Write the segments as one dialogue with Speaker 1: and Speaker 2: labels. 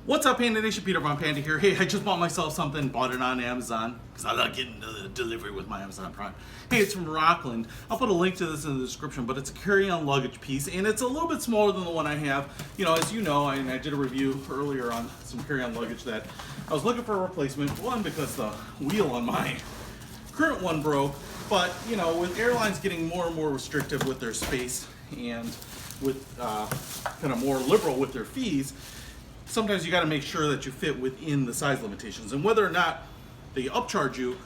Speaker 1: What's up, Panda Nation? Peter von Panda here. Hey, I just bought myself something, bought it on Amazon, because I like getting the delivery with my Amazon Prime. Hey, it's from Rockland. I'll put a link to this in the description, but it's a carry-on luggage piece, and it's a little bit smaller than the one I have. You know, as you know, I did a review earlier on some carry-on luggage that I was looking for a replacement. One, because the wheel on my current one broke, but, you know, with airlines getting more and more restrictive with their space and with kind of more liberal with their fees, sometimes you got to make sure that you fit within the size limitations. And whether or not they upcharge you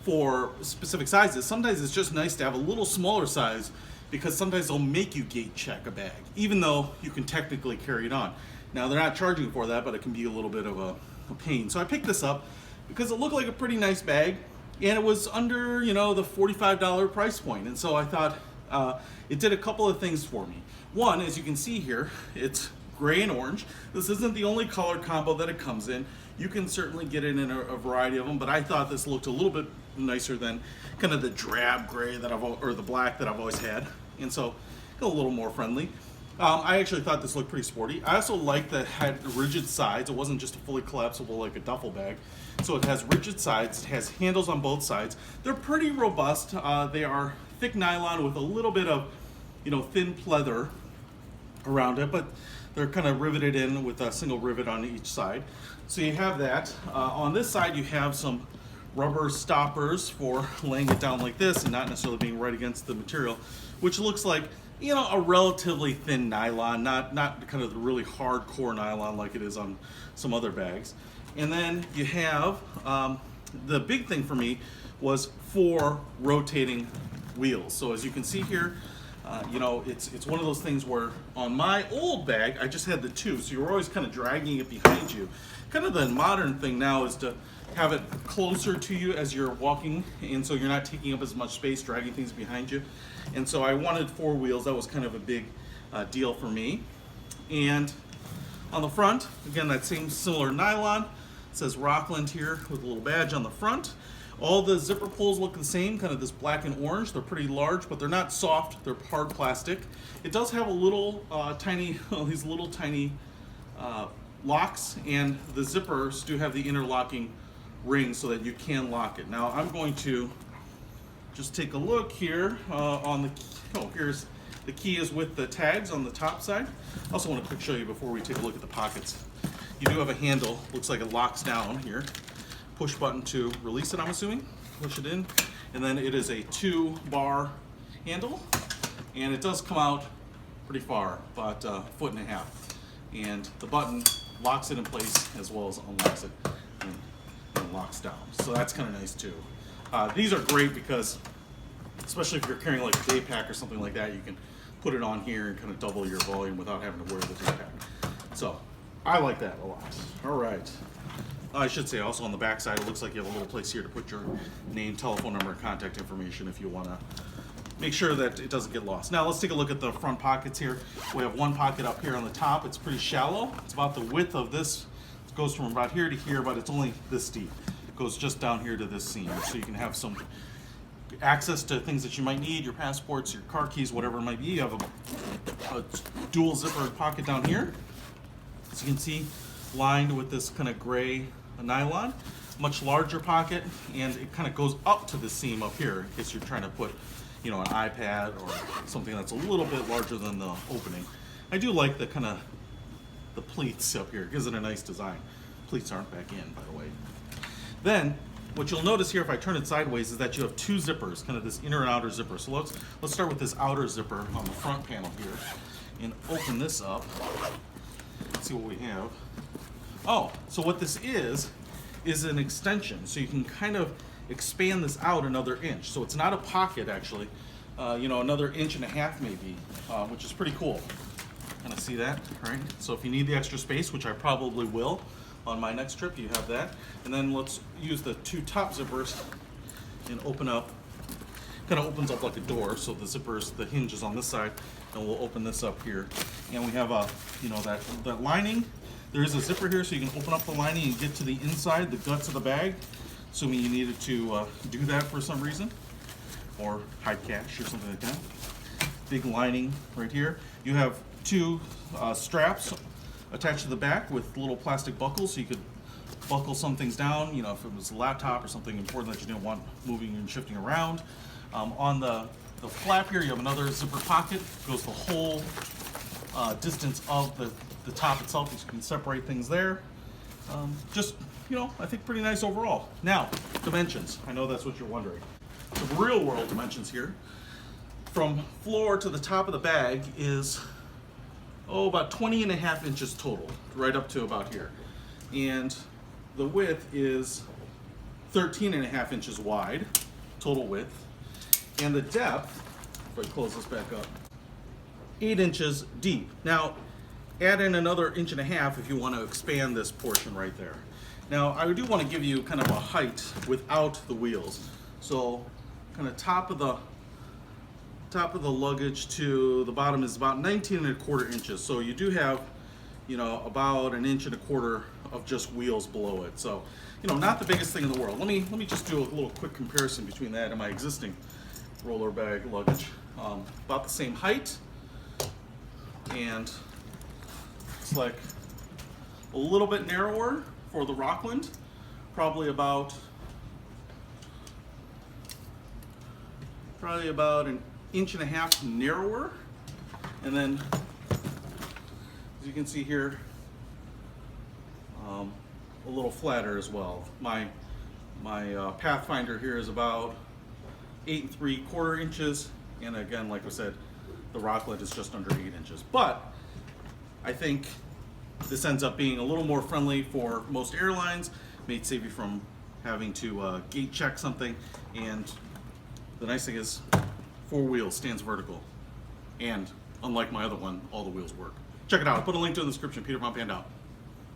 Speaker 1: for specific sizes, sometimes it's just nice to have a little smaller size, because sometimes they'll make you gate check a bag, even though you can technically carry it on. Now, they're not charging you for that, but it can be a little bit of a pain. So I picked this up because it looked like a pretty nice bag, and it was under, you know, the $45 price point. And so I thought it did a couple of things for me. One, as you can see here, it's gray and orange. This isn't the only color combo that it comes in. You can certainly get it in a variety of them, but I thought this looked a little bit nicer than kind of the drab gray that or the black that I've always had, and so a little more friendly. I actually thought this looked pretty sporty. I also liked that it had rigid sides. It wasn't just a fully collapsible like a duffel bag. So it has rigid sides. It has handles on both sides. They're pretty robust. They are thick nylon with a little bit of, you know, thin pleather around it, but they're kind of riveted in with a single rivet on each side. So you have that. On this side you have some rubber stoppers for laying it down like this and not necessarily being right against the material, which looks like, you know, a relatively thin nylon, not kind of the really hardcore nylon like it is on some other bags. And then you have, the big thing for me was 4 rotating wheels. So as you can see here, you know, it's one of those things where on my old bag, I just had the 2, so you were always kind of dragging it behind you. Kind of the modern thing now is to have it closer to you as you're walking, and so you're not taking up as much space dragging things behind you. And so I wanted 4 wheels. That was kind of a big deal for me. And on the front, again, that same similar nylon. It says Rockland here with a little badge on the front. All the zipper pulls look the same, kind of this black and orange. They're pretty large, but they're not soft. They're hard plastic. It does have a little these little tiny locks, and the zippers do have the interlocking rings so that you can lock it. Now I'm going to just take a look here on the here's the key is with the tags on the top side. I also want to quick show you before we take a look at the pockets. You do have a handle. Looks like it locks down here. Push button to release it, I'm assuming. Push it in, and then it is a 2-bar handle, and it does come out pretty far, about a 1.5 feet. And the button locks it in place as well as unlocks it and locks down. So that's kind of nice too. These are great because, especially if you're carrying like a day pack or something like that, you can put it on here and kind of double your volume without having to wear the day pack. So I like that a lot. All right. I should say also on the back side, it looks like you have a little place here to put your name, telephone number, and contact information if you want to make sure that it doesn't get lost. Now let's take a look at the front pockets here. We have one pocket up here on the top. It's pretty shallow. It's about the width of this. It goes from about here to here, but it's only this deep. It goes just down here to this seam, so you can have some access to things that you might need, your passports, your car keys, whatever it might be. You have a dual zipper pocket down here, as you can see, lined with this kind of gray nylon. Much larger pocket, and it kind of goes up to the seam up here in case you're trying to put, you know, an iPad or something that's a little bit larger than the opening. I do like the kind of the pleats up here. It gives it a nice design. Pleats aren't back in, by the way. Then what you'll notice here if I turn it sideways is that you have 2 zippers, kind of this inner and outer zipper. So let's start with this outer zipper on the front panel here and open this up. Let's see what we have. Oh, so what this is an extension. So you can kind of expand this out another inch. So it's not a pocket actually, you know, another 1.5 inches maybe, which is pretty cool. Kind of see that, right? So if you need the extra space, which I probably will on my next trip, you have that. And then let's use the 2 top zippers and open up, kind of opens up like a door. So the zippers, the hinge is on this side, and we'll open this up here. And we have you know, that lining. There is a zipper here, so you can open up the lining and get to the inside, the guts of the bag, assuming you needed to do that for some reason, or hide cash or something like that. Big lining right here. You have 2 straps attached to the back with little plastic buckles, so you could buckle some things down, you know, if it was a laptop or something important that you didn't want moving and shifting around. On the flap here, you have another zipper pocket. Goes the whole distance of the top itself, so you can separate things there. Just, you know, I think pretty nice overall. Now, dimensions. I know that's what you're wondering. The real world dimensions here, from floor to the top of the bag is, about 20.5 inches total, right up to about here. And the width is 13.5 inches wide, total width. And the depth, if I close this back up, 8 inches deep. Now, add in another 1.5 inches if you want to expand this portion right there. Now, I do want to give you kind of a height without the wheels. So, kind of top of the luggage to the bottom is about 19.25 inches. So you do have, you know, about 1.25 inches of just wheels below it. So, you know, not the biggest thing in the world. Let me just do a little quick comparison between that and my existing roller bag luggage. About the same height, and it's like a little bit narrower for the Rockland, probably about 1.5 inches narrower, and then as you can see here, a little flatter as well. My Pathfinder here is about 8.75 inches, and again, like I said, the Rockland is just under 8 inches. But I think this ends up being a little more friendly for most airlines. May save you from having to gate check something, and the nice thing is 4 wheels, stands vertical, and unlike my other one, all the wheels work. Check it out. I'll put a link to it in the description. Peter from Panda out.